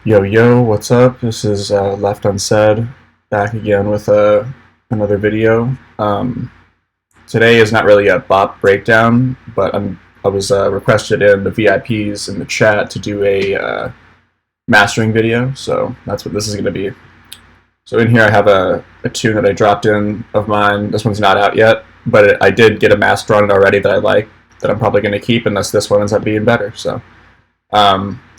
Yo, yo, what's up? This is Left Unsaid, back again with another video. Today is not really a bop breakdown, but I was requested in the VIPs in the chat to do a mastering video, so that's what this is going to be. So in here I have a tune that I dropped in of mine. This one's not out yet, but I did get a master on it already that I like, that I'm probably going to keep, unless this one ends up being better. So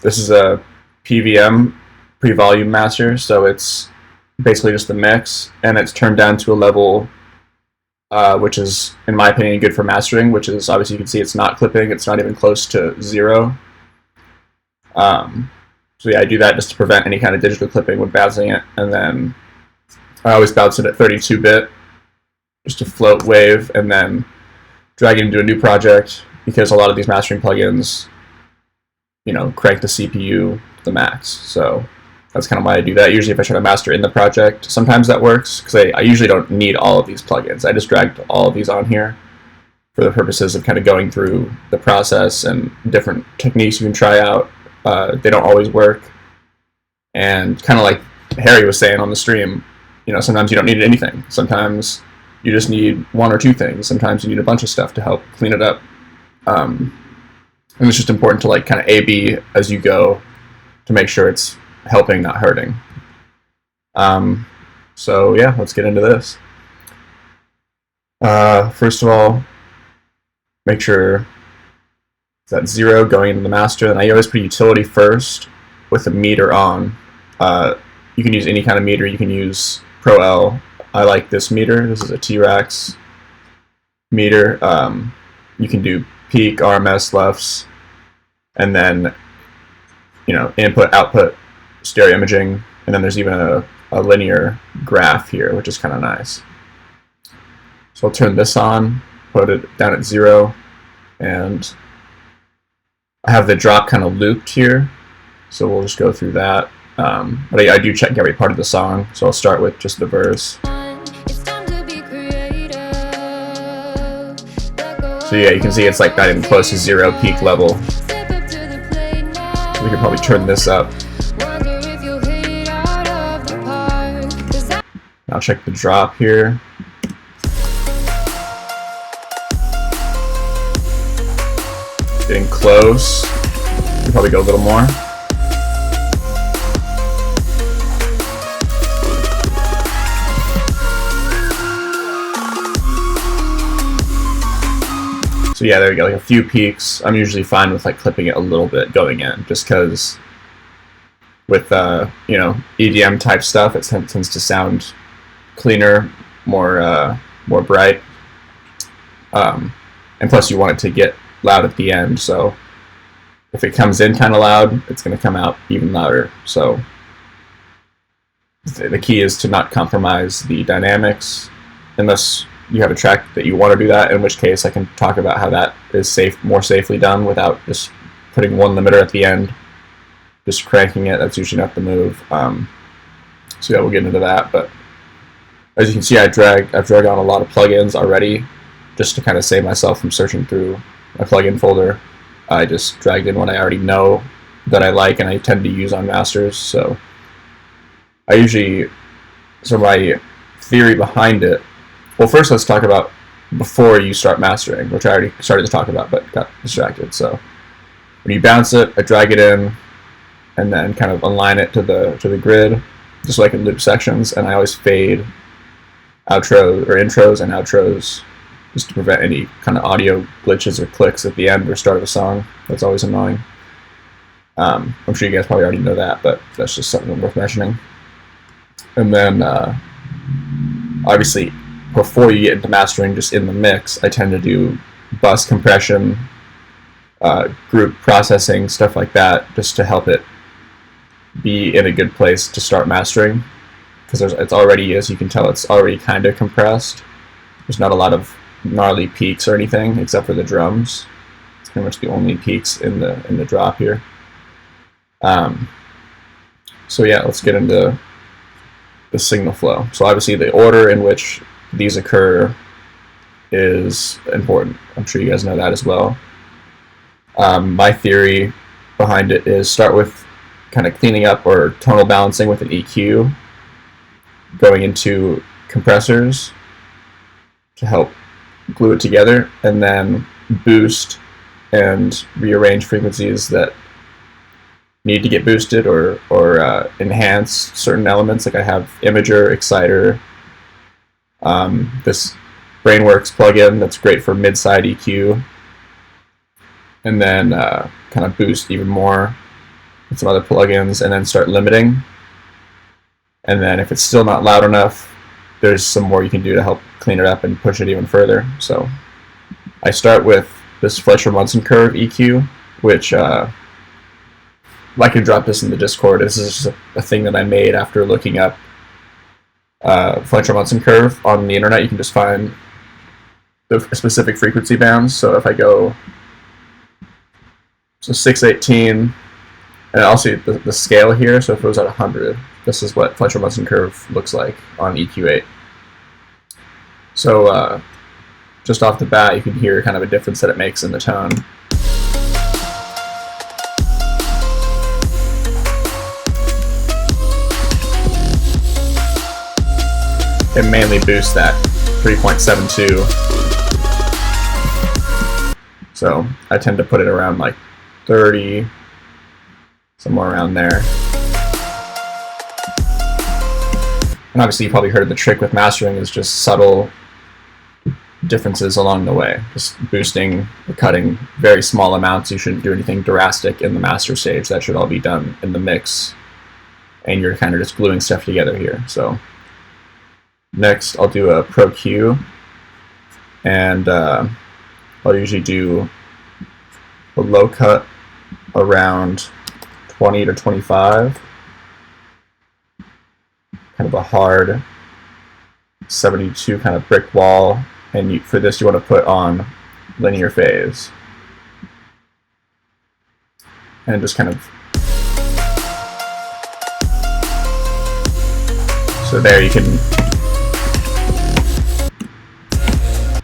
this is a PVM, pre-volume master, so it's basically just the mix, and it's turned down to a level which is, in my opinion, good for mastering, which is, obviously you can see it's not clipping, it's not even close to 0. So yeah, I do that just to prevent any kind of digital clipping when bouncing it, and then I always bounce it at 32-bit, just to float wave, and then drag it into a new project, because a lot of these mastering plugins, you know, crank the CPU to the max. So that's kind of why I do that. Usually if I try to master in the project, sometimes that works, because I usually don't need all of these plugins. I just dragged all of these on here for the purposes of kind of going through the process and different techniques you can try out. They don't always work. And kind of like Harry was saying on the stream, you know, sometimes you don't need anything. Sometimes you just need one or two things. Sometimes you need a bunch of stuff to help clean it up. And it's just important to like kind of A/B as you go to make sure it's helping, not hurting. So yeah, let's get into this. First of all, make sure that's 0 going into the master. And I always put utility first with the meter on. You can use any kind of meter. You can use Pro L. I like this meter. This is a T-Rex meter. You can do peak, RMS, lefts, and then, you know, input, output, stereo imaging, and then there's even a linear graph here, which is kind of nice. So I'll turn this on, put it down at 0, and I have the drop kind of looped here, so we'll just go through that. But I do check every part of the song, so I'll start with just the verse. So yeah, you can see it's like not even close to 0 peak level. We could probably turn this up. I'll check the drop here. Getting close. Could probably go a little more. So yeah, there we go, like a few peaks. I'm usually fine with like clipping it a little bit going in, just because with you know, EDM type stuff, it tends to sound cleaner, more bright, and plus you want it to get loud at the end. So if it comes in kind of loud, it's going to come out even louder. So the key is to not compromise the dynamics, unless you have a track that you want to do that, in which case I can talk about how that is more safely done without just putting one limiter at the end, just cranking it. That's usually not the move. So yeah, we'll get into that. But as you can see, I've dragged on a lot of plugins already, just to kind of save myself from searching through my plugin folder. I just dragged in what I already know that I like and I tend to use on masters. So my theory behind it. Well, first let's talk about before you start mastering, which I already started to talk about but got distracted. So when you bounce it, I drag it in and then kind of align it to the grid, just so I can loop sections, and I always fade intros and outros just to prevent any kind of audio glitches or clicks at the end or start of a song. That's always annoying. I'm sure you guys probably already know that, but that's just something worth mentioning. And then obviously, before you get into mastering, just in the mix, I tend to do bus compression, group processing, stuff like that, just to help it be in a good place to start mastering. Because it's already, as you can tell, it's already kind of compressed. There's not a lot of gnarly peaks or anything, except for the drums. It's pretty much the only peaks in the drop here. So yeah, let's get into the signal flow. So obviously the order in which these occur is important. I'm sure you guys know that as well. My theory behind it is start with kind of cleaning up or tonal balancing with an EQ, going into compressors to help glue it together, and then boost and rearrange frequencies that need to get boosted or enhance certain elements. Like I have Imager, Exciter, this Brainworks plugin that's great for mid-side EQ, and then kind of boost even more with some other plugins, and then start limiting. And then if it's still not loud enough, there's some more you can do to help clean it up and push it even further. So I start with this Fletcher-Munson curve EQ, which I can drop this in the Discord. This is a thing that I made after looking up Fletcher-Munson curve on the internet. You can just find the specific frequency bands. So if I go 618, and I'll see the scale here. So if it was at 100, this is what Fletcher-Munson curve looks like on EQ8. So just off the bat, you can hear kind of a difference that it makes in the tone. It mainly boosts that 3.72. So I tend to put it around like 30, somewhere around there. And obviously you probably heard the trick with mastering is just subtle differences along the way. Just boosting or cutting very small amounts. You shouldn't do anything drastic in the master stage. That should all be done in the mix. And you're kind of just gluing stuff together here. So next I'll do a Pro Q, and I'll usually do a low cut around 20 to 25. Kind of a hard 72 kind of brick wall, and for this you want to put on linear phase. And just kind of, so there you can,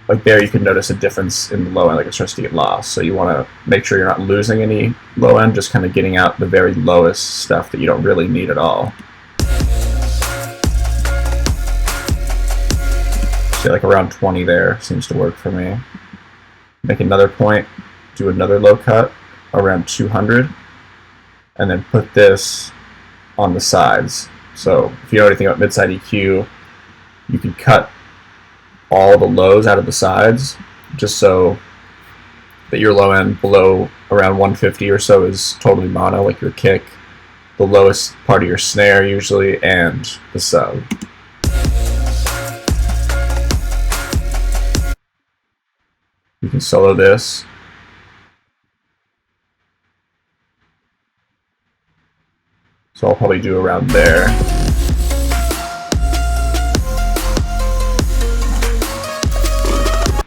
like there you can notice a difference in the low end, like it starts to get lost. So you want to make sure you're not losing any low end, just kind of getting out the very lowest stuff that you don't really need at all. So like around 20 there seems to work for me. Make another point, do another low cut around 200, and then put this on the sides. So if you know anything about mid-side EQ, you can cut all the lows out of the sides just so that your low end below around 150 or so is totally mono, like your kick, the lowest part of your snare usually, and the sub. You can solo this. So I'll probably do around there.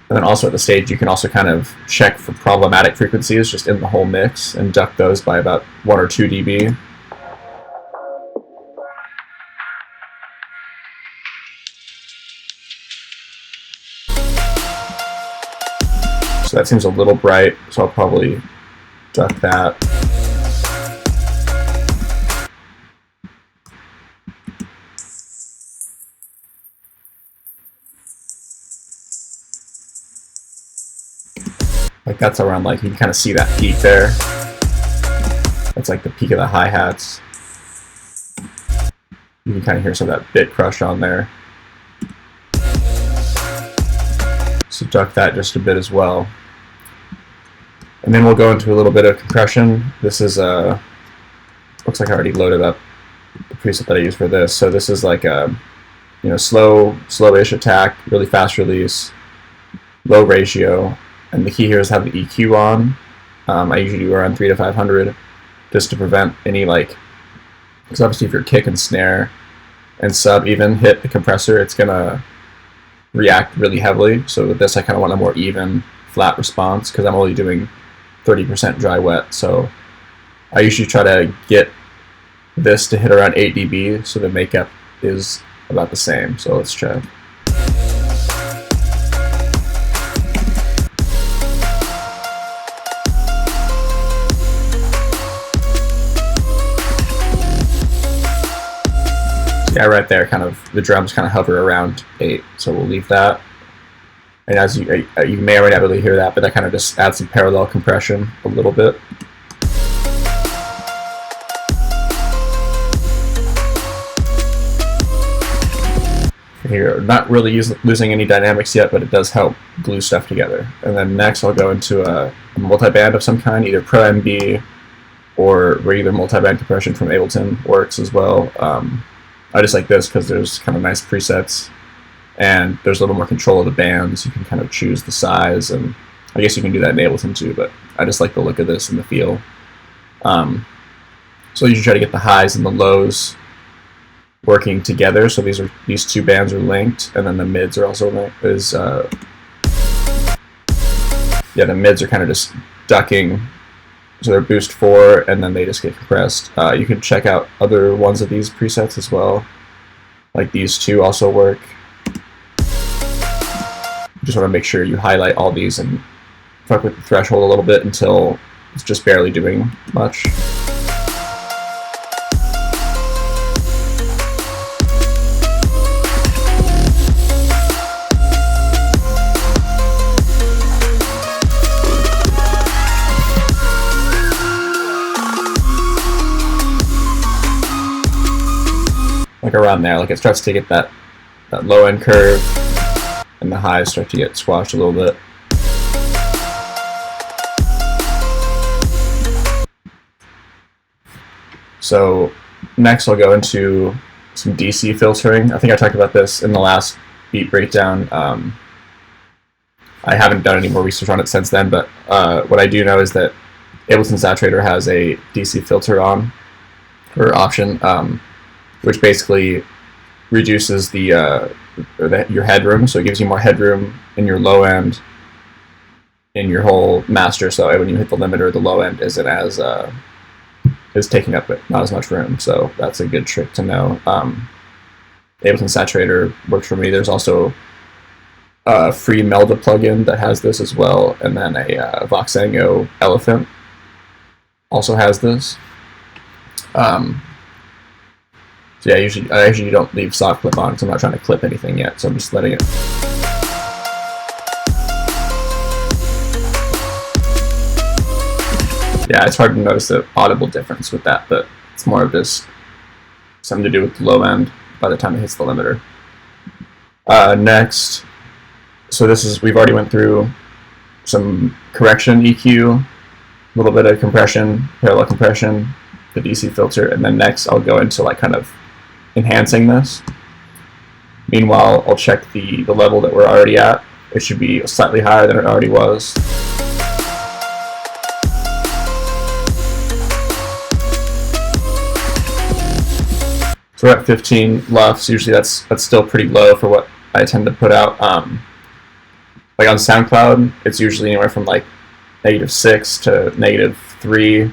And then also at the stage, you can also kind of check for problematic frequencies just in the whole mix and duck those by about 1 or 2 dB. So that seems a little bright, so I'll probably duck that. Like that's around, like you can kind of see that peak there. That's like the peak of the hi-hats. You can kind of hear some of that bit crush on there. So duck that just a bit as well. And then we'll go into a little bit of compression. This is looks like I already loaded up the preset that I use for this. So this is like a, you know, slow-ish attack, really fast release, low ratio, and the key here is have the EQ on. I usually do around 3 to 500, just to prevent any like, because obviously if your kick and snare and sub even hit the compressor, it's gonna react really heavily. So with this, I kind of want a more even, flat response because I'm only doing 30% dry wet. So I usually try to get this to hit around 8 dB, so the makeup is about the same. So let's check. Yeah, right there, kind of the drums kind of hover around 8, so we'll leave that. And as you may or may not really hear that, but that kind of just adds some parallel compression a little bit. Here, not really losing any dynamics yet, but it does help glue stuff together. And then next I'll go into a multiband of some kind, either Pro MB or regular multiband compression from Ableton works as well. I just like this because there's kind of nice presets, and there's a little more control of the bands. You can kind of choose the size, and I guess you can do that in Ableton too, but I just like the look of this and the feel. So you should try to get the highs and the lows working together. So these two bands are linked, and then the mids are also linked. Yeah, the mids are kind of just ducking, so they're boost 4, and then they just get compressed. You can check out other ones of these presets as well, like these two also work. You just want to make sure you highlight all these and fuck with the threshold a little bit until it's just barely doing much. Like around there, like it starts to get that low end curve, and the highs start to get squashed a little bit. So next I'll go into some DC filtering. I think I talked about this in the last beat breakdown. I haven't done any more research on it since then, but what I do know is that Ableton Saturator has a DC filter or option, which basically reduces your headroom, so it gives you more headroom in your low end in your whole master. So when you hit the limiter, the low end isn't as is taking up not as much room. So that's a good trick to know. Ableton Saturator works for me. There's also a free Melda plugin that has this as well, and then a Voxengo Elephant also has this. So yeah, I usually don't leave soft clip on because I'm not trying to clip anything yet, so I'm just letting it. Yeah, it's hard to notice the audible difference with that, but it's more of just something to do with the low end by the time it hits the limiter. Next, so we've already went through some correction EQ, a little bit of compression, parallel compression, the DC filter, and then next I'll go into like kind of enhancing this. Meanwhile, I'll check the level that we're already at. It should be slightly higher than it already was. So we're at 15 LUFS. Usually that's still pretty low for what I tend to put out. Like on SoundCloud, it's usually anywhere from like -6 to -3,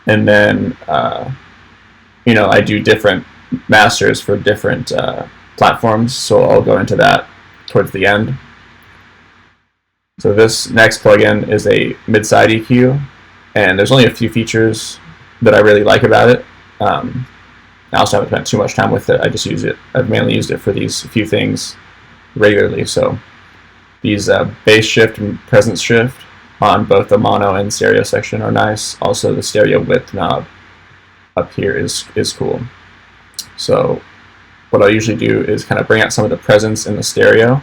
and then I do different masters for different platforms, so I'll go into that towards the end. So this next plugin is a mid-side EQ, and there's only a few features that I really like about it. I also haven't spent too much time with it. I just use it. I've mainly used it for these few things regularly. So these bass shift and presence shift on both the mono and stereo section are nice. Also, the stereo width knob up here is cool. So what I usually do is kind of bring out some of the presence in the stereo.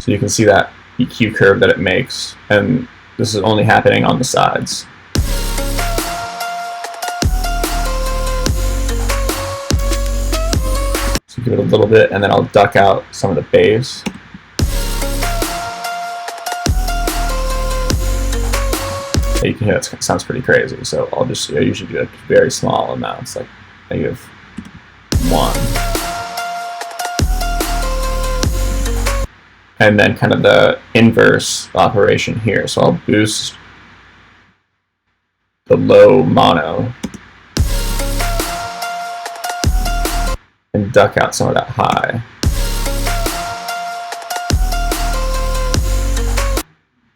So you can see that EQ curve that it makes, and this is only happening on the sides. So give it a little bit, and then I'll duck out some of the bass. You can hear it sounds pretty crazy, so I usually do very small amounts, like -1. And then kind of the inverse operation here. So I'll boost the low mono and duck out some of that high.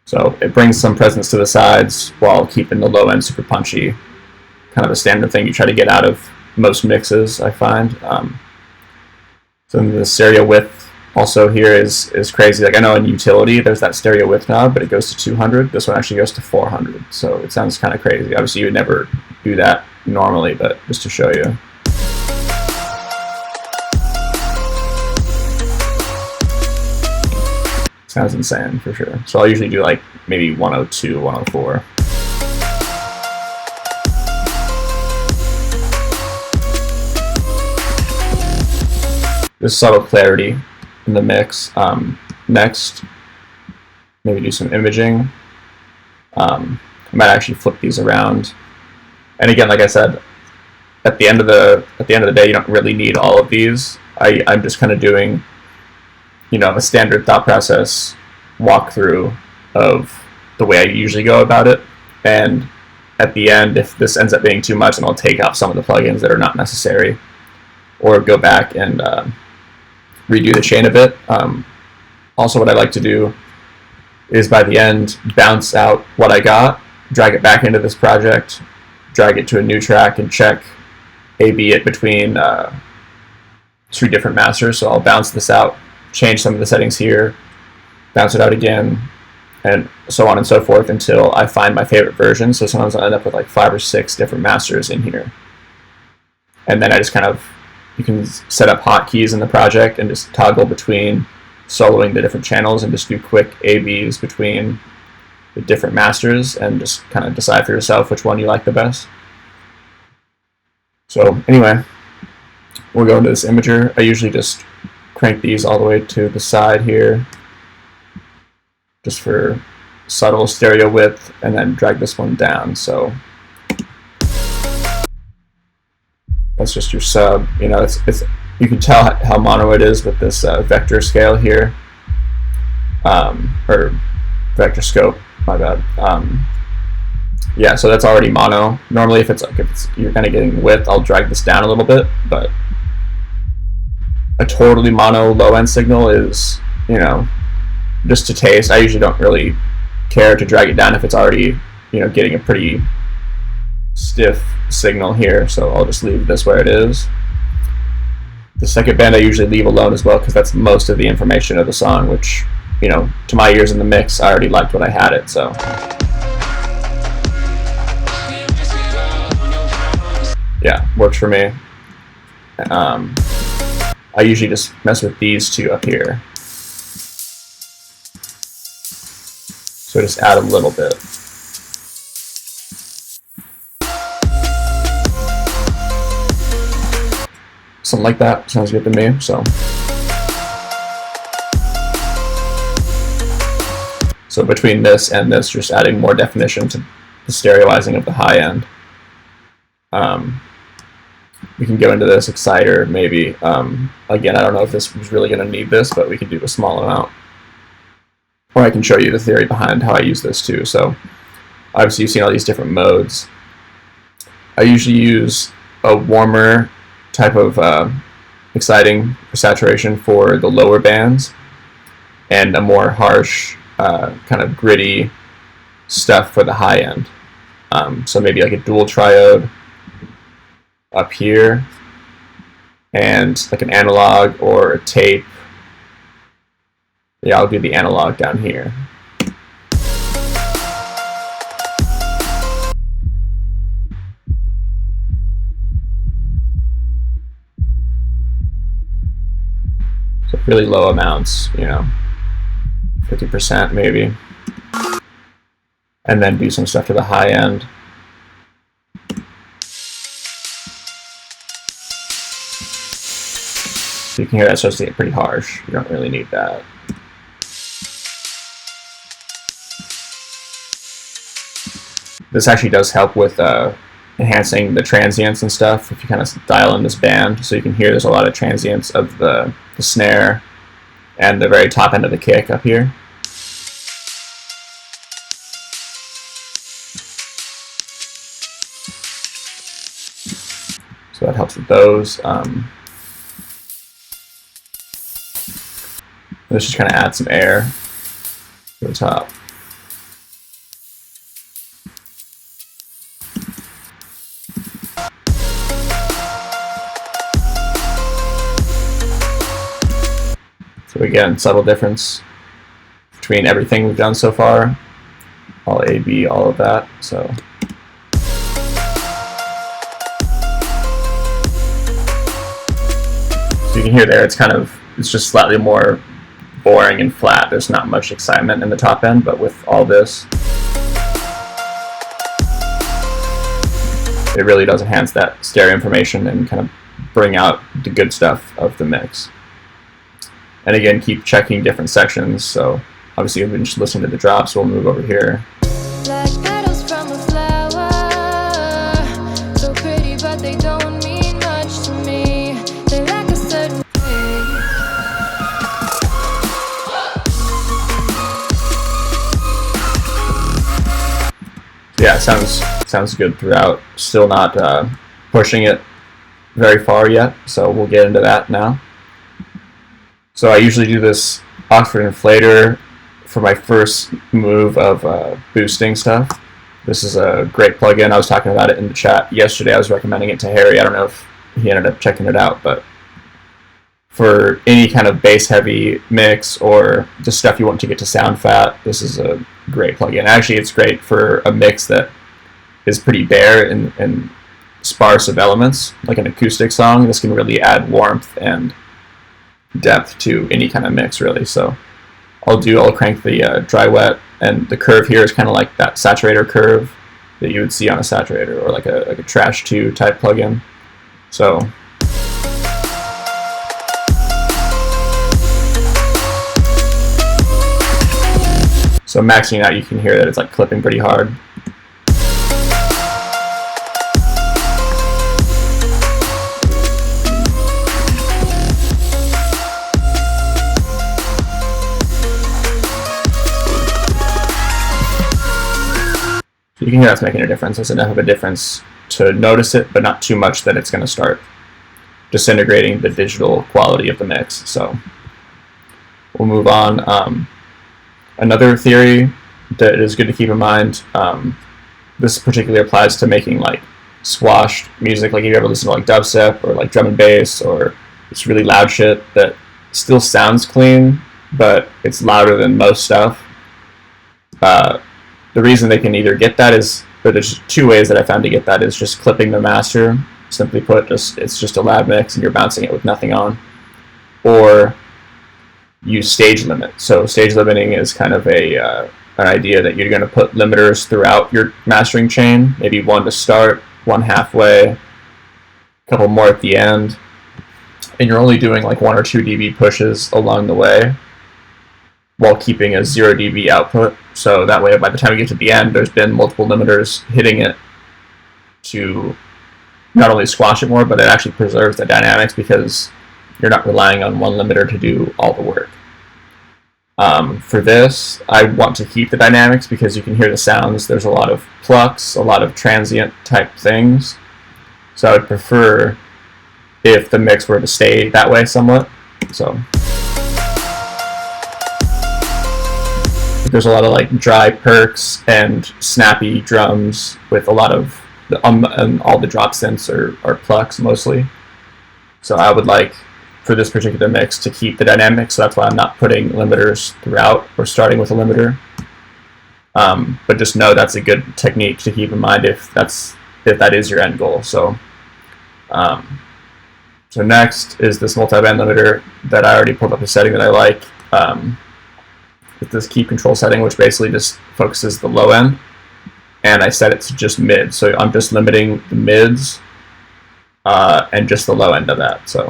So it brings some presence to the sides while keeping the low end super punchy, kind of a standard thing you try to get out of most mixes, I find. So the stereo width also here is crazy. Like I know in utility there's that stereo width knob, but it goes to 200. This one actually goes to 400. So it sounds kind of crazy. Obviously you would never do that normally, but just to show you. Sounds insane for sure. So I'll usually do like maybe 102, 104. There's subtle clarity in the mix. Next, maybe do some imaging. I might actually flip these around. And again, like I said, at the end of the day, you don't really need all of these. I'm just kind of doing, a standard thought process walkthrough of the way I usually go about it. And at the end, if this ends up being too much, then I'll take off some of the plugins that are not necessary, or go back and redo the chain a bit. Also, what I like to do is by the end bounce out what I got, drag it back into this project, drag it to a new track, and check A/B it between two different masters. So I'll bounce this out, change some of the settings here, bounce it out again, and so on and so forth until I find my favorite version. So sometimes I'll end up with like 5 or 6 different masters in here. And then I just you can set up hotkeys in the project and just toggle between soloing the different channels and just do quick A/Bs between the different masters and just kind of decide for yourself which one you like the best. So anyway, we'll go into this imager. I usually just crank these all the way to the side here, just for subtle stereo width, and then drag this one down. So that's just your sub. It's you can tell how mono it is with this vector scale here, or vector scope. My bad. Yeah, so that's already mono. Normally, if you're kind of getting width, I'll drag this down a little bit. But a totally mono low end signal is, just to taste. I usually don't really care to drag it down if it's already, getting a pretty stiff signal here, so I'll just leave this where it is. The second band I usually leave alone as well, because that's most of the information of the song, which, to my ears in the mix, I already liked when I had it, so. Yeah, works for me. I usually just mess with these two up here. So just add a little bit. Something like that sounds good to me. So between this and this, just adding more definition to the stereoizing of the high end. We can go into this exciter maybe. Again, I don't know if this was really going to need this, but we can do a small amount. Or I can show you the theory behind how I use this too. So obviously you've seen all these different modes. I usually use a warmer type of exciting or saturation for the lower bands, and a more harsh, kind of gritty stuff for the high end. So maybe like a dual triode up here, and like an analog or a tape. Yeah, I'll do the analog down here. So really low amounts, 50% maybe. And then do some stuff to the high end. You can hear that starts to get pretty harsh. You don't really need that. This actually does help with enhancing the transients and stuff if you kind of dial in this band, so you can hear there's a lot of transients of the snare and the very top end of the kick up here. So that helps with those. Let's just kind of add some air to the top. So again, subtle difference between everything we've done so far. All A, B, all of that. So you can hear there, it's just slightly more boring and flat. There's not much excitement in the top end, but with all this, it really does enhance that stereo information and kind of bring out the good stuff of the mix. And again, keep checking different sections. So obviously you've been just listening to the drops, so we'll move over here. Like petals from a flower, so pretty but they don't mean much to me. They lack a certain Yeah, it sounds good throughout. Still not pushing it very far yet, so we'll get into that now. So I usually do this Oxford inflator for my first move of boosting stuff. This is a great plugin. I was talking about it in the chat yesterday. I was recommending it to Harry. I don't know if he ended up checking it out, but for any kind of bass-heavy mix or just stuff you want to get to sound fat, this is a great plugin. Actually, it's great for a mix that is pretty bare and sparse of elements, like an acoustic song. This can really add warmth and depth to any kind of mix, really. So I'll crank the dry wet, and the curve here is kind of like that saturator curve that you would see on a saturator or like a Trash 2 type plugin. So maxing out, you can hear that it's like clipping pretty hard. So you can hear that's making a difference. It's enough of a difference to notice it, but not too much that it's going to start disintegrating the digital quality of the mix. So we'll move on. Another theory that is good to keep in mind, this particularly applies to making like swashed music, like if you ever listen to like dubstep or like drum and bass or it's really loud shit that still sounds clean, but it's louder than most stuff. The reason they can either get that is, or there's two ways that I found to get that, is just clipping the master. Simply put, it's just a loud mix and you're bouncing it with nothing on. Or use stage limit. So stage limiting is kind of an idea that you're going to put limiters throughout your mastering chain, maybe one to start, one halfway, a couple more at the end, and you're only doing like 1 or 2 dB pushes along the way while keeping a 0 dB output. So that way by the time you get to the end, there's been multiple limiters hitting it to not only squash it more, but it actually preserves the dynamics because you're not relying on one limiter to do all the work. For this, I want to keep the dynamics because you can hear the sounds. There's a lot of plucks, a lot of transient type things. So I would prefer if the mix were to stay that way somewhat. So there's a lot of like dry perks and snappy drums with a lot of and all the drop synths are plucks mostly. So I would like for this particular mix to keep the dynamics, so that's why I'm not putting limiters throughout or starting with a limiter. But just know that's a good technique to keep in mind if that is your end goal. So so next is this multi-band limiter that I already pulled up a setting that I like. With this keep control setting, which basically just focuses the low end, and I set it to just mid. So I'm just limiting the mids and just the low end of that. So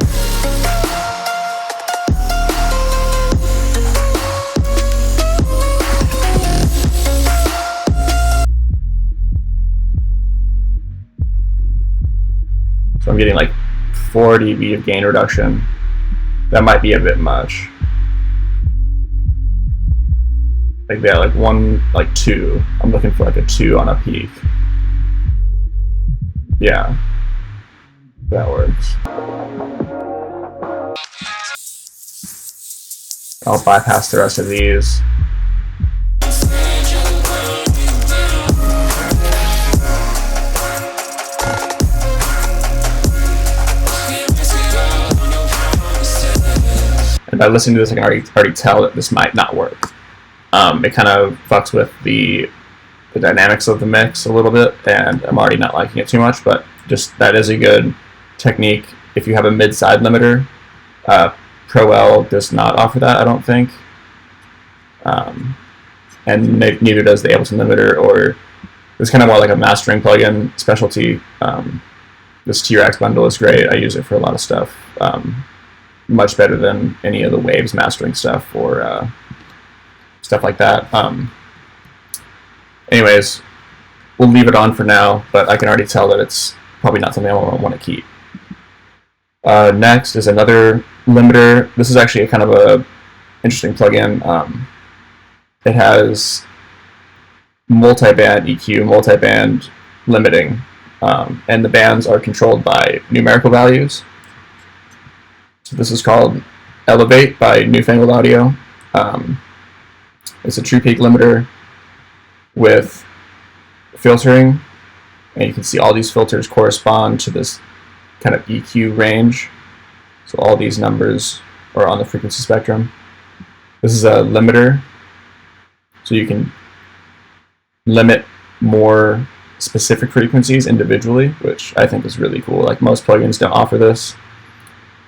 I'm getting like 4 dB of gain reduction. That might be a bit much. Like yeah, like 1, like 2. I'm looking for like a 2 on a peak. Yeah, that works. I'll bypass the rest of these. And by listening to this, I can already tell that this might not work. It kind of fucks with the dynamics of the mix a little bit, and I'm already not liking it too much, but just that is a good technique if you have a mid-side limiter. Pro L does not offer that, I don't think. And neither does the Ableton limiter, or it's kind of more like a mastering plugin specialty. This T-Rex bundle is great. I use it for a lot of stuff. Much better than any of the Waves mastering stuff or stuff like that. Anyways, we'll leave it on for now, but I can already tell that it's probably not something I want to keep. Next is another limiter. This is actually a kind of a interesting plugin. It has multi-band EQ, multi-band limiting, and the bands are controlled by numerical values. So this is called Elevate by Newfangled Audio. It's a true peak limiter with filtering, and you can see all these filters correspond to this kind of EQ range. So all these numbers are on the frequency spectrum. This is a limiter, so you can limit more specific frequencies individually, which I think is really cool. Like, most plugins don't offer this.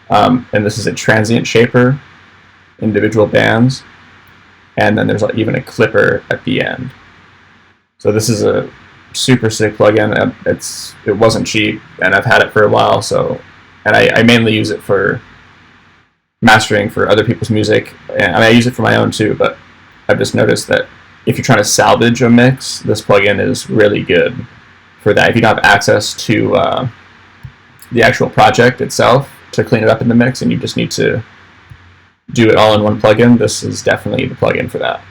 And this is a transient shaper, individual bands, and then there's even a clipper at the end. So this is a super sick plugin. It wasn't cheap, and I've had it for a while. And I mainly use it for mastering for other people's music, and I use it for my own too. But I've just noticed that if you're trying to salvage a mix, this plugin is really good for that. If you don't have access to the actual project itself to clean it up in the mix, and you just need to do it all in one plugin, this is definitely the plugin for that.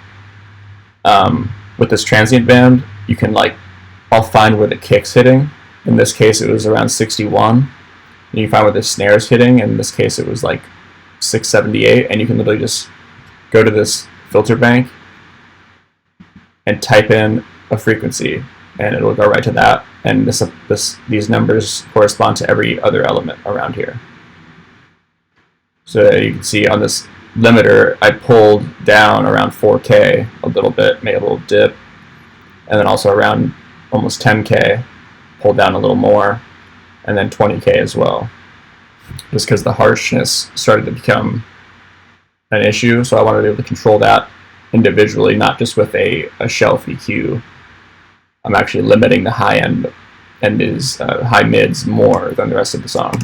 With this transient band, you can I'll find where the kick's hitting. In this case, it was around 61. And you can find where the snare's hitting. In this case, it was 678, and you can literally just go to this filter bank and type in a frequency, and it'll go right to that. And these numbers correspond to every other element around here. So you can see on this limiter, I pulled down around 4K a little bit, made a little dip, and then also around almost 10K, pulled down a little more, and then 20K as well, just because the harshness started to become an issue. So I wanted to be able to control that individually, not just with a shelf EQ. I'm actually limiting the high end and his high mids more than the rest of the song.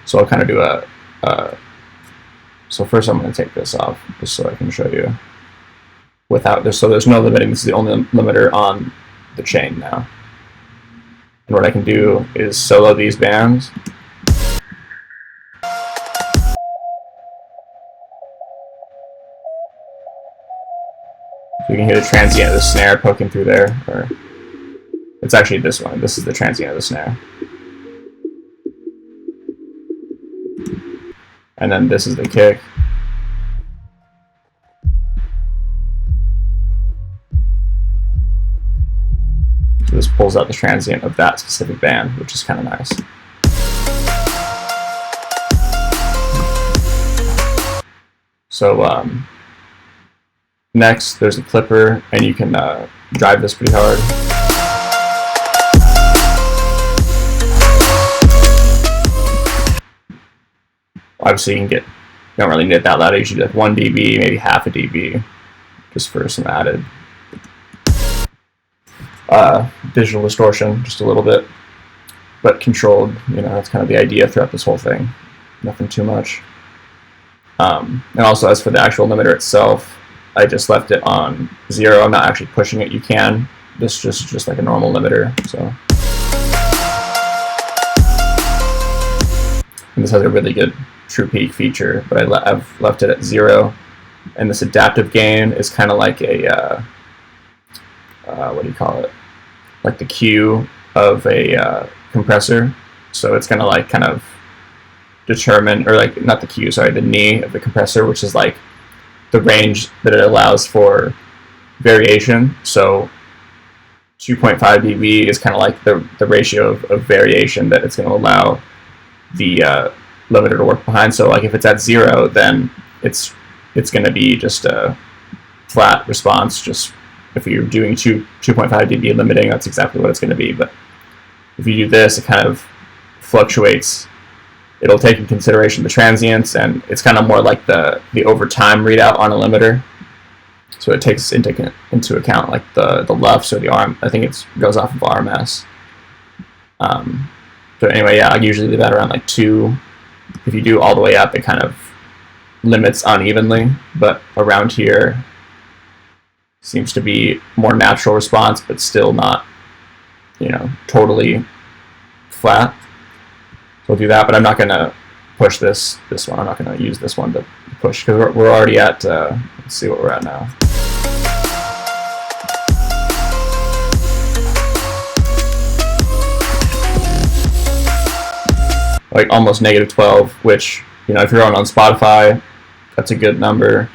So I'll kind of do so first I'm going to take this off just so I can show you without this. So there's no limiting. This is the only limiter on the chain now. And what I can do is solo these bands. So you can hear the transient of the snare poking through there, or it's actually this one. This is the transient of the snare. And then this is the kick. So this pulls out the transient of that specific band, which is kind of nice. So next, there's a clipper, and you can drive this pretty hard. Obviously, you don't really need it that loud. You should do 1 dB, maybe half a dB, just for some added digital distortion, just a little bit, but controlled. That's kind of the idea throughout this whole thing. Nothing too much. And also, as for the actual limiter itself, I just left it on 0. I'm not actually pushing it. You can. This is just like a normal limiter. So, and this has a really good true peak feature, but I've left it at 0. And this adaptive gain is kind of like a what do you call it? Like the Q of a compressor. So it's gonna kind of determine, or not the Q, sorry, the knee of the compressor, which is like the range that it allows for variation. So 2.5 dB is kind of like the ratio of variation that it's going to allow the limiter to work behind. So like if it's at 0, then it's going to be just a flat response. Just if you're doing 2.5 dB limiting, that's exactly what it's going to be. But if you do this, it kind of fluctuates. It'll take in consideration the transients, and it's kind of more like the over time readout on a limiter. So it takes into account like the LUFS or the RM. I think it goes off of RMS. So anyway, yeah, I usually leave that around like 2. If you do all the way up, it kind of limits unevenly, but around here seems to be more natural response, but still not, totally flat. So we'll do that, but I'm not going to push this one. I'm not going to use this one to push because we're already at, let's see what we're at now. Like almost -12, which, if you're on Spotify, that's a good number.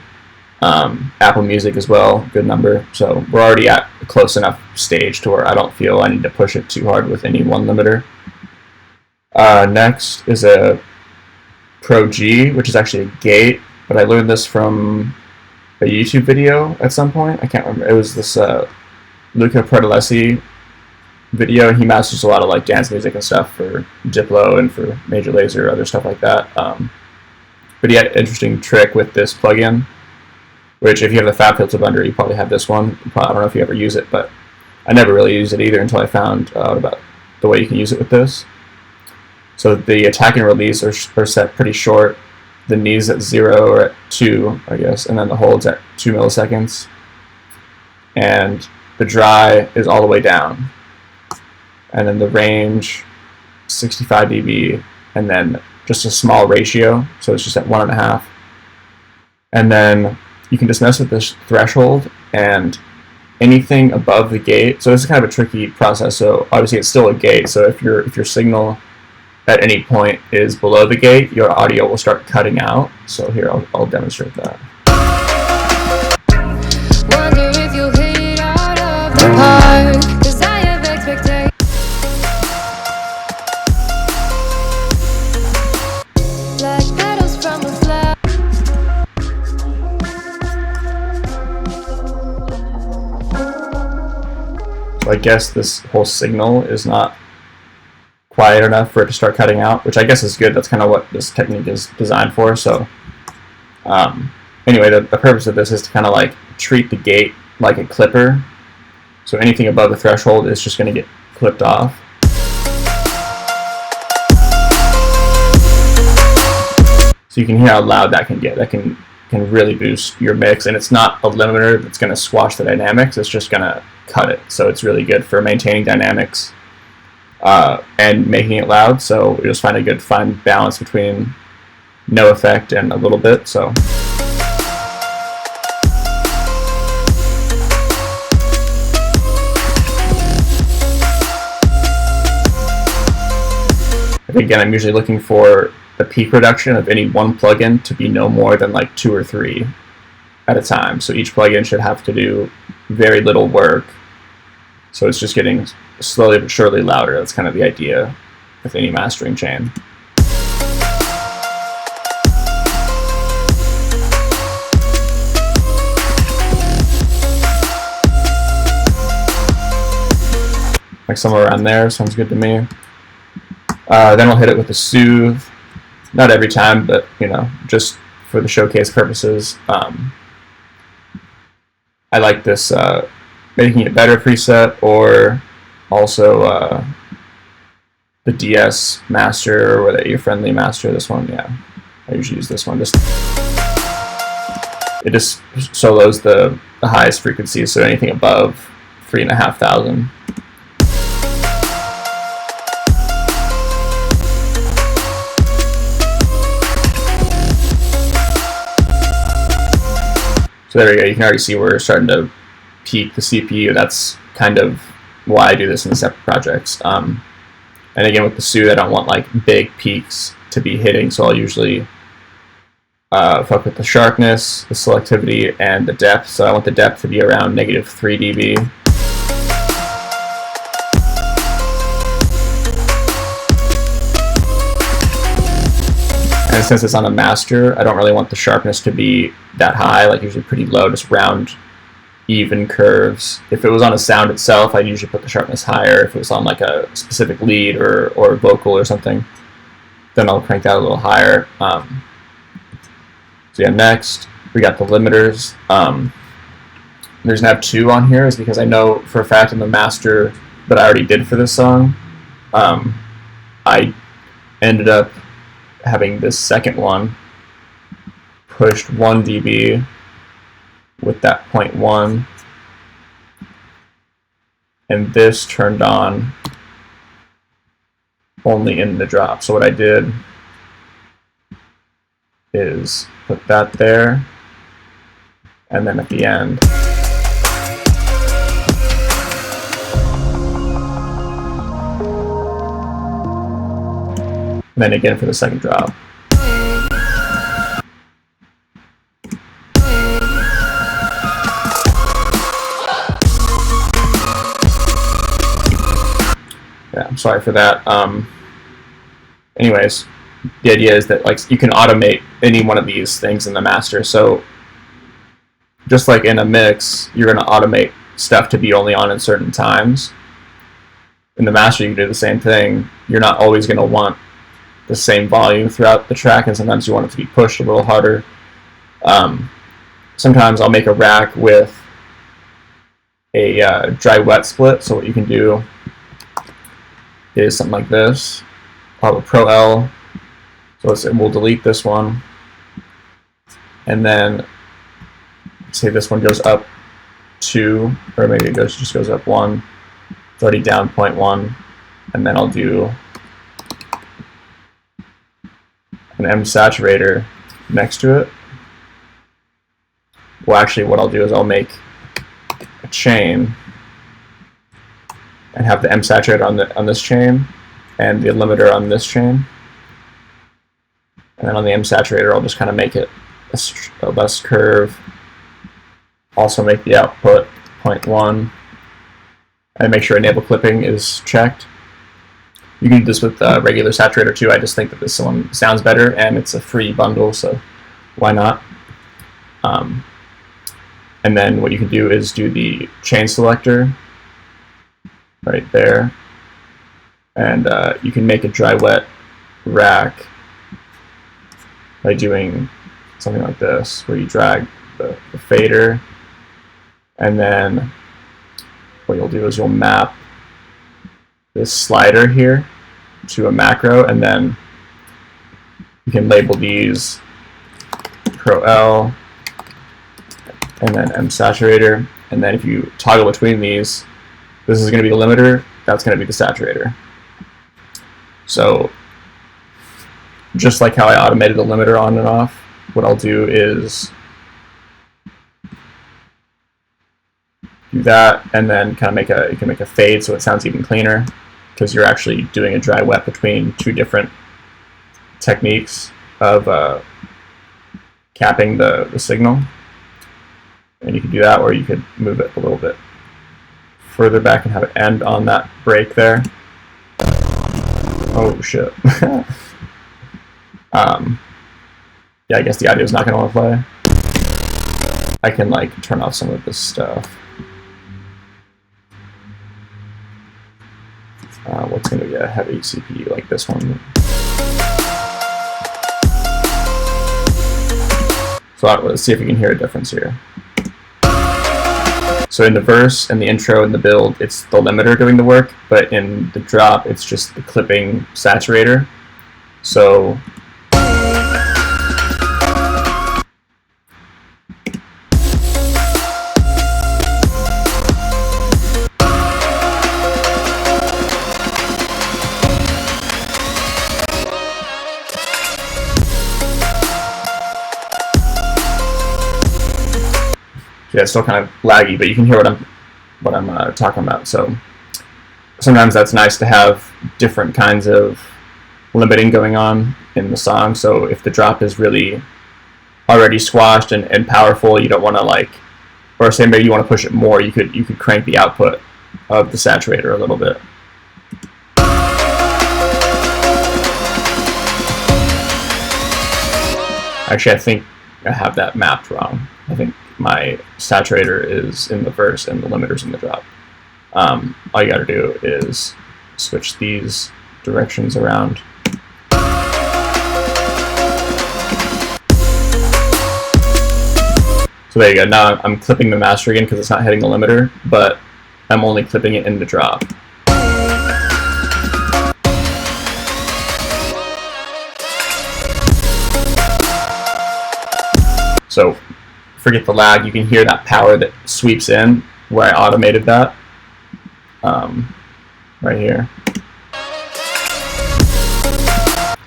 Apple Music as well, good number. So we're already at a close enough stage to where I don't feel I need to push it too hard with any one limiter. Next is a Pro G, which is actually a gate, but I learned this from a YouTube video at some point. I can't remember. It was this Luca Prodolesi video. He masters a lot of like dance music and stuff for Diplo and for Major Lazer, other stuff like that. But he had an interesting trick with this plugin, which if you have the FabFilter Blender, you probably have this one. I don't know if you ever use it, but I never really used it either until I found out about the way you can use it with this. So the attack and release are set pretty short. The knees at 0 or at 2, I guess, and then the holds at 2 milliseconds. And the dry is all the way down. And then the range, 65 dB, and then just a small ratio, so it's just at 1.5. And then you can just mess with this threshold, and anything above the gate. So this is kind of a tricky process. So obviously it's still a gate. So if your signal at any point is below the gate, your audio will start cutting out. So here I'll demonstrate that. Wonder if you'll hit it out of the park, 'cause I have expectations. Like petals from a flower. So I guess this whole signal is not quiet enough for it to start cutting out, which I guess is good. That's kind of what this technique is designed for. So anyway, the purpose of this is to kind of like treat the gate like a clipper. So anything above the threshold is just going to get clipped off. So you can hear how loud that can get. That can really boost your mix, and it's not a limiter that's going to squash the dynamics. It's just going to cut it. So it's really good for maintaining dynamics and making it loud. So we just find a good fine balance between no effect and a little bit. So again, I'm usually looking for the peak reduction of any one plugin to be no more than like 2 or 3 at a time. So each plugin should have to do very little work. So it's just getting slowly but surely louder. That's kind of the idea with any mastering chain. Like somewhere around there sounds good to me. Then we'll hit it with the soothe. Not every time, but just for the showcase purposes. I like this making it better preset, or also the DS master or the ear-friendly master. This one, yeah, I usually use this one. It just solos the highest frequencies, so anything above 3,500. So there we go. You can already see we're starting to peak the CPU. That's kind of why I do this in separate projects. And again, with the soothe, I don't want like big peaks to be hitting, so I'll usually fuck with the sharpness, the selectivity, and the depth. So I want the depth to be around -3 dB. And since it's on a master, I don't really want the sharpness to be that high, like usually pretty low, just round, even curves. If it was on a sound itself, I'd usually put the sharpness higher. If it was on like a specific lead or vocal or something, then I'll crank that a little higher. So yeah, next we got the limiters. The reason I have 2 on here is because I know for a fact in the master that I already did for this song, I ended up having this second one pushed 1 dB with that 0.1, and this turned on only in the drop. So what I did is put that there, and then at the end and then again for the second drop. Yeah, I'm sorry for that. Anyways, the idea is that like you can automate any one of these things in the master. So just like in a mix, you're going to automate stuff to be only on at certain times. In the master, you can do the same thing. You're not always going to want the same volume throughout the track, and sometimes you want it to be pushed a little harder. Sometimes I'll make a rack with a dry-wet split. So what you can do is something like this. I'll have a Pro L. So we'll delete this one, and then say this one goes up 2, or maybe it just goes up 1. It's already down 0.1, and then I'll do an M saturator next to it. Well, actually, what I'll do is I'll make a chain and have the M saturator on this chain and the limiter on this chain. And then on the M saturator, I'll just kind of make it a less curve. Also make the output 0.1 and make sure enable clipping is checked. You can do this with regular saturator too. I just think that this one sounds better, and it's a free bundle, so why not? And then what you can do is do the chain selector right there, and you can make a dry-wet rack by doing something like this, where you drag the fader, and then what you'll do is you'll map this slider here to a macro, and then you can label these Pro L and then M saturator, and then if you toggle between these, this is going to be the limiter, that's going to be the saturator. So just like how I automated the limiter on and off, what I'll do is do that, and then kind of you can make a fade so it sounds even cleaner, because you're actually doing a dry wet between 2 different techniques of capping the signal. And you can do that, or you could move it a little bit further back and have it end on that break there. Oh shit. Yeah, I guess the audio is not going to want to play. I can like turn off some of this stuff. What's going to be a heavy CPU like this one? So let's see if we can hear a difference here. So in the verse and the intro and the build, it's the limiter doing the work, but in the drop, it's just the clipping saturator. So yeah, it's still kind of laggy, but you can hear what I'm talking about. So sometimes that's nice to have different kinds of limiting going on in the song. So if the drop is really already squashed and powerful, you don't want to like, or say maybe you want to push it more, you could crank the output of the saturator a little bit. Actually, I think I have that mapped wrong. I think my saturator is in the verse and the limiter's in the drop. All you gotta do is switch these directions around. So there you go. Now I'm clipping the master again because it's not hitting the limiter, but I'm only clipping it in the drop. So forget the lag. You can hear that power that sweeps in where I automated that right here.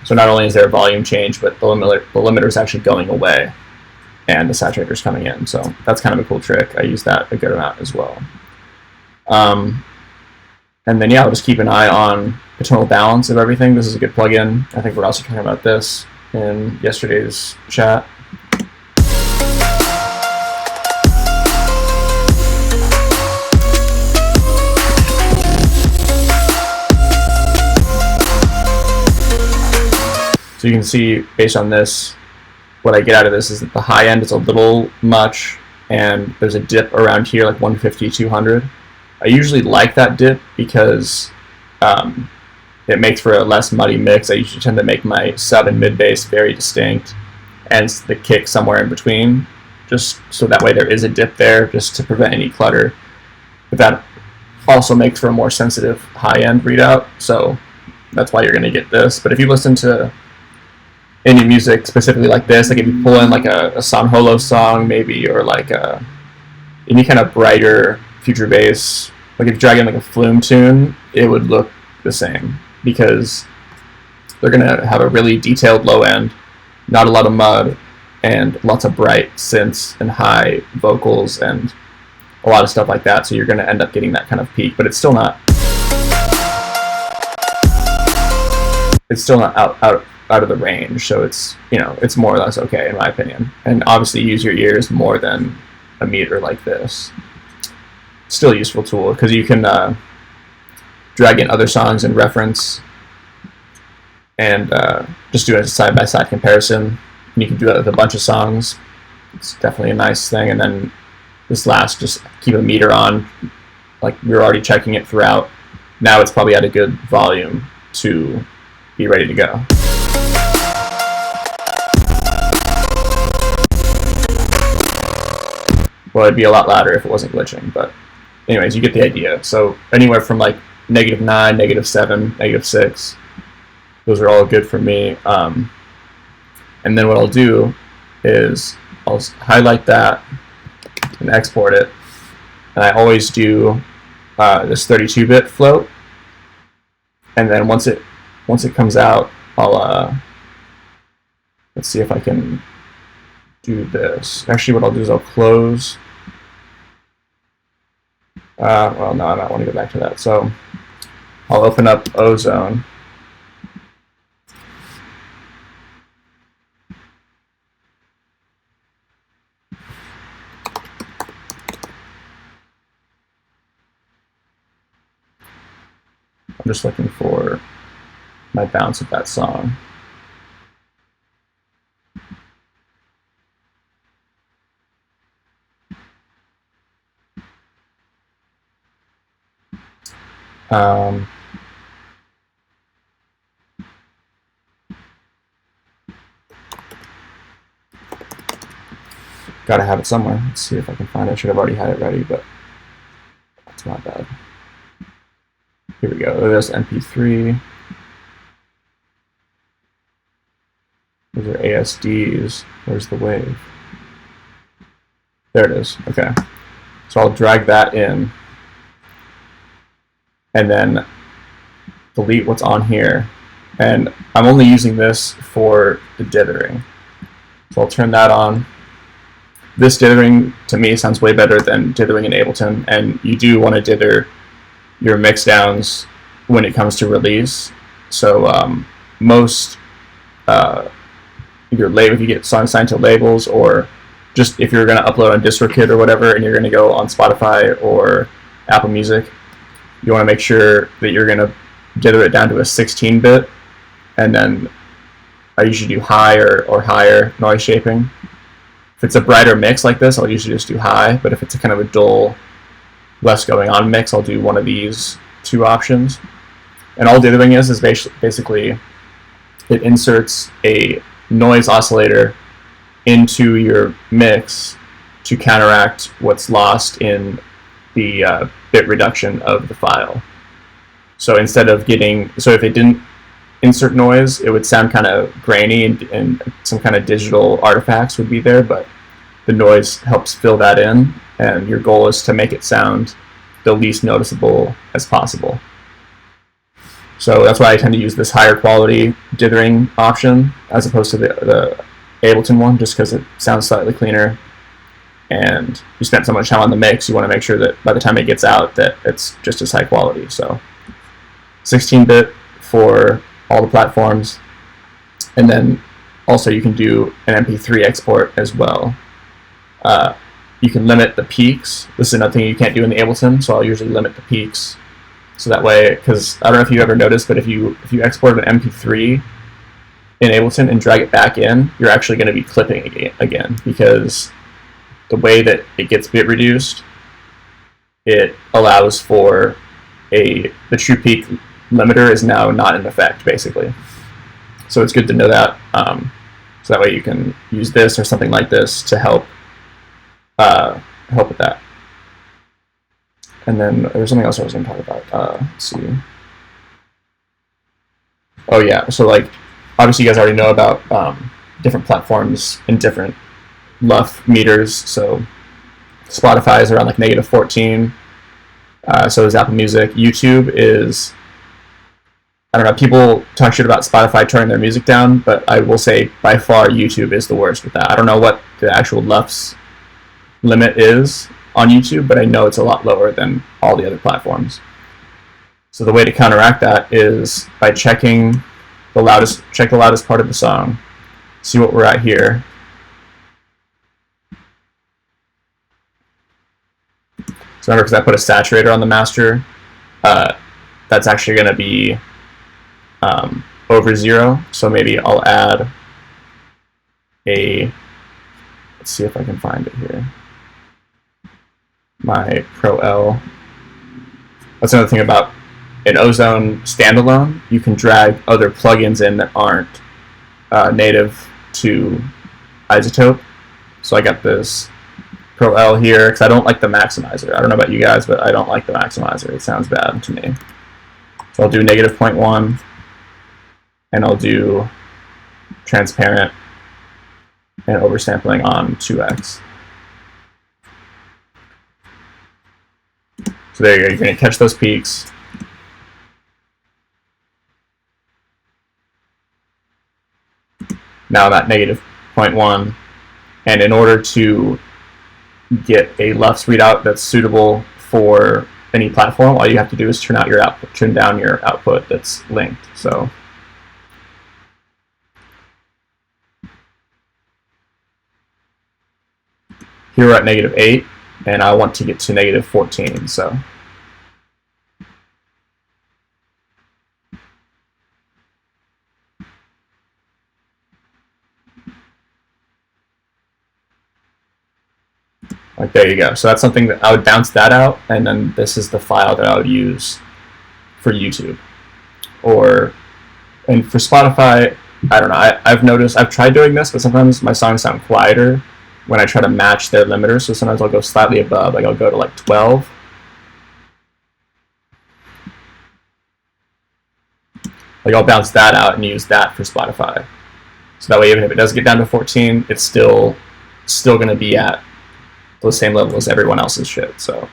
So not only is there a volume change, but the limiter is actually going away and the saturator is coming in. So that's kind of a cool trick. I use that a good amount as well. And then, yeah, I'll just keep an eye on the tonal balance of everything. This is a good plugin. I think we're also talking about this in yesterday's chat. So you can see, based on this, what I get out of this is that the high end is a little much, and there's a dip around here, like 150, 200. I usually like that dip because it makes for a less muddy mix. I usually tend to make my sub and mid bass very distinct, and the kick somewhere in between, just so that way there is a dip there, just to prevent any clutter. But that also makes for a more sensitive high-end readout, so that's why you're going to get this. But if you listen to any music specifically like this, like if you pull in like a San Holo song maybe, or like any kind of brighter future bass, like if you drag in like a Flume tune, it would look the same because they're going to have a really detailed low end, not a lot of mud, and lots of bright synths and high vocals and a lot of stuff like that. So you're going to end up getting that kind of peak, but it's still not out of the range, so it's, you know, it's more or less okay in my opinion. And obviously use your ears more than a meter like this. Still a useful tool because you can drag in other songs and reference and just do it as a side-by-side comparison. And you can do that with a bunch of songs. It's definitely a nice thing. And then this last, just keep a meter on, like we were already checking it throughout. Now it's probably at a good volume to be ready to go. Well, it'd be a lot louder if it wasn't glitching, but anyways, you get the idea. So anywhere from like -9, -7, -6, those are all good for me. And then what I'll do is I'll highlight that and export it. And I always do this 32-bit float. And then once it comes out, I'll let's see if I can do this. Actually, what I'll do is I'll close. Well, no, I don't want to go back to that. So I'll open up Ozone. I'm just looking for my bounce of that song. Gotta have it somewhere. Let's see if I can find it. I should have already had it ready, but that's not bad. Here we go. There's MP3. Those are ASDs. Where's the wave? There it is. Okay. So I'll drag that in and then delete what's on here. And I'm only using this for the dithering. So I'll turn that on. This dithering to me sounds way better than dithering in Ableton, and you do want to dither your mix downs when it comes to release. So most if you get songs signed to labels, or just if you're going to upload on DistroKid or whatever, and you're going to go on Spotify or Apple Music, you want to make sure that you're going to dither it down to a 16-bit, and then I usually do high or higher noise shaping. If it's a brighter mix like this, I'll usually just do high, but if it's a kind of a dull, less going on mix, I'll do one of these two options. And all dithering is basically it inserts a noise oscillator into your mix to counteract what's lost in the bit reduction of the file. So instead of so if it didn't insert noise, it would sound kind of grainy and some kind of digital artifacts would be there, but the noise helps fill that in, and your goal is to make it sound the least noticeable as possible. So that's why I tend to use this higher quality dithering option as opposed to the Ableton one, just because it sounds slightly cleaner, and you spent so much time on the mix, you want to make sure that by the time it gets out that it's just as high quality. So 16-bit for all the platforms, and then also you can do an MP3 export as well. You can limit the peaks. This is another thing you can't do in the Ableton, so I'll usually limit the peaks. So that way, because I don't know if you've ever noticed, but if you export an MP3 in Ableton and drag it back in, you're actually going to be clipping again, because the way that it gets bit reduced, it allows for the true peak limiter is now not in effect, basically. So it's good to know that. So that way you can use this or something like this to help with that. And then there's something else I was going to talk about. Let's see. Oh yeah, so like obviously you guys already know about different platforms and different LUF meters. So Spotify is around like -14. So is Apple Music. YouTube is, I don't know, people talk shit about Spotify turning their music down, but I will say by far YouTube is the worst with that. I don't know what the actual LUF's limit is on YouTube, but I know it's a lot lower than all the other platforms. So the way to counteract that is by check the loudest part of the song, see what we're at here. So remember, because I put a saturator on the master, that's actually going to be over 0. So maybe I'll add let's see if I can find it here. My Pro L. That's another thing about an Ozone standalone. You can drag other plugins in that aren't native to Isotope. So I got this Pro L here because I don't like the maximizer. I don't know about you guys, but I don't like the maximizer. It sounds bad to me. So I'll do -0.1, and I'll do transparent and oversampling on 2x. So there you go. You're going to catch those peaks. Now I'm at -0.1, and in order to get a LUFS readout that's suitable for any platform, all you have to do is turn down your output that's linked. So here we're at -8, and I want to get to -14. So like there you go. So that's something that I would bounce that out, and then this is the file that I would use for YouTube. And for Spotify, I don't know. I've noticed, I've tried doing this, but sometimes my songs sound quieter when I try to match their limiter. So sometimes I'll go slightly above, like I'll go to like 12. Like I'll bounce that out and use that for Spotify. So that way, even if it does get down to 14, it's still going to be at the same level as everyone else's shit. So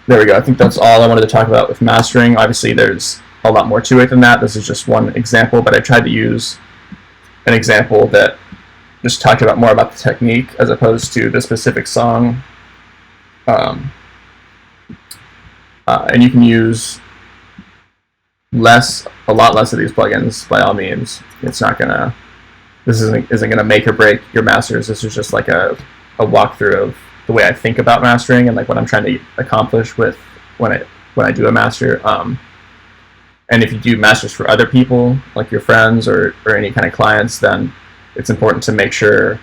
there we go. I think that's all I wanted to talk about with mastering. Obviously, there's a lot more to it than that. This is just one example, but I tried to use an example that just talked about more about the technique as opposed to the specific song. And you can use a lot less of these plugins by all means. It's not gonna. This isn't gonna make or break your masters. This is just like a walkthrough of the way I think about mastering and like what I'm trying to accomplish with when I do a master. And if you do masters for other people, like your friends or any kind of clients, then it's important to make sure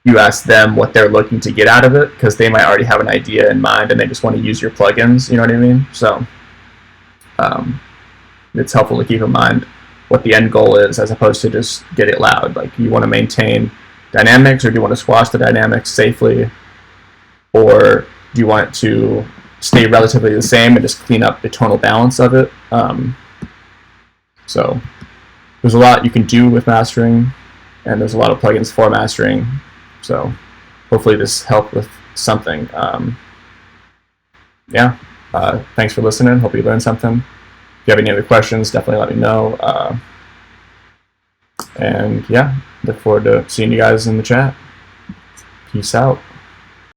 you ask them what they're looking to get out of it, because they might already have an idea in mind and they just want to use your plugins. You know what I mean? So um, it's helpful to keep in mind what the end goal is, as opposed to just get it loud. Like, you want to maintain dynamics, or do you want to squash the dynamics safely, or do you want it to stay relatively the same and just clean up the tonal balance of it? So there's a lot you can do with mastering, and there's a lot of plugins for mastering. So hopefully this helped with something. Yeah. Thanks for listening. Hope you learned something. If you have any other questions, definitely let me know. And yeah, look forward to seeing you guys in the chat. Peace out.